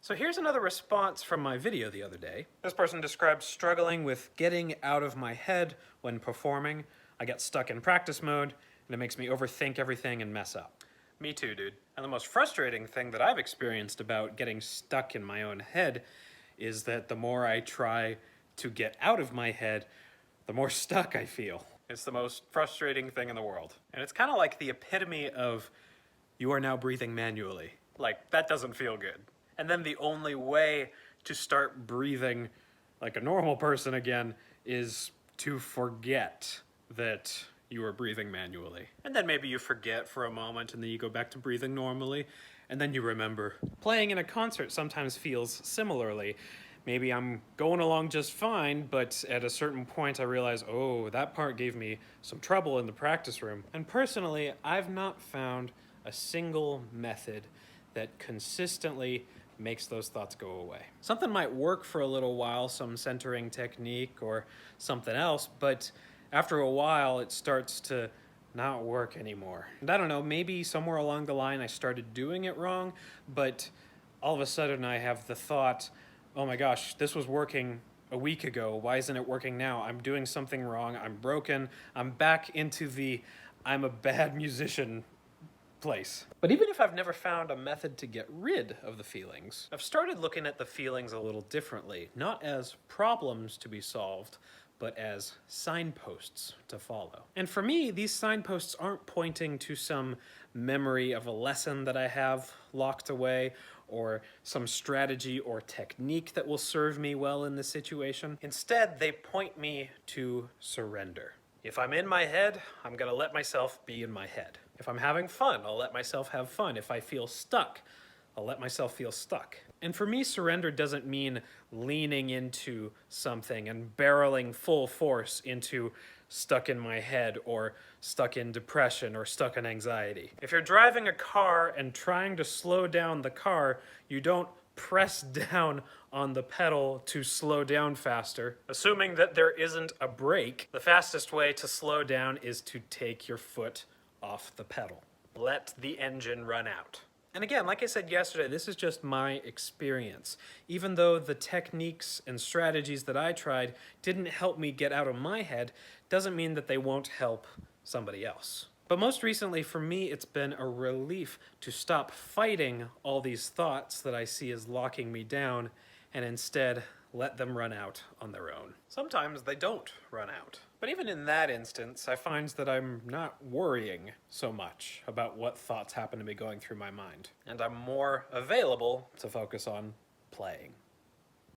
So here's another response from my video the other day. This person described struggling with getting out of my head when performing. I get stuck in practice mode, and it makes me overthink everything and mess up. Me too, dude. And the most frustrating thing that I've experienced about getting stuck in my own head is that the more I try to get out of my head, the more stuck I feel. It's the most frustrating thing in the world. And it's kind of like the epitome of, you are now breathing manually. Like, that doesn't feel good. And then the only way to start breathing like a normal person again is to forget that you are breathing manually. And then maybe you forget for a moment and then you go back to breathing normally, and then you remember. Playing in a concert sometimes feels similarly. Maybe I'm going along just fine, but at a certain point I realize, oh, that part gave me some trouble in the practice room. And personally, I've not found a single method that consistently makes those thoughts go away. Something might work for a little while, some centering technique or something else, but after a while it starts to not work anymore. And I don't know, maybe somewhere along the line I started doing it wrong, but all of a sudden I have the thought, oh my gosh, this was working a week ago, why isn't it working now? I'm doing something wrong, I'm broken, I'm back into the I'm a bad musician place. But even if I've never found a method to get rid of the feelings, I've started looking at the feelings a little differently, not as problems to be solved, but as signposts to follow. And for me, these signposts aren't pointing to some memory of a lesson that I have locked away, or some strategy or technique that will serve me well in this situation. Instead, they point me to surrender. If I'm in my head, I'm gonna let myself be in my head. If I'm having fun, I'll let myself have fun. If I feel stuck, I'll let myself feel stuck. And for me, surrender doesn't mean leaning into something and barreling full force into stuck in my head or stuck in depression or stuck in anxiety. If you're driving a car and trying to slow down the car, you don't press down on the pedal to slow down faster. Assuming that there isn't a brake, the fastest way to slow down is to take your foot off the pedal. Let the engine run out. And again, like I said yesterday, this is just my experience. Even though the techniques and strategies that I tried didn't help me get out of my head, doesn't mean that they won't help somebody else. But most recently for me, it's been a relief to stop fighting all these thoughts that I see as locking me down and instead let them run out on their own. Sometimes they don't run out. But even in that instance, I find that I'm not worrying so much about what thoughts happen to be going through my mind. And I'm more available to focus on playing.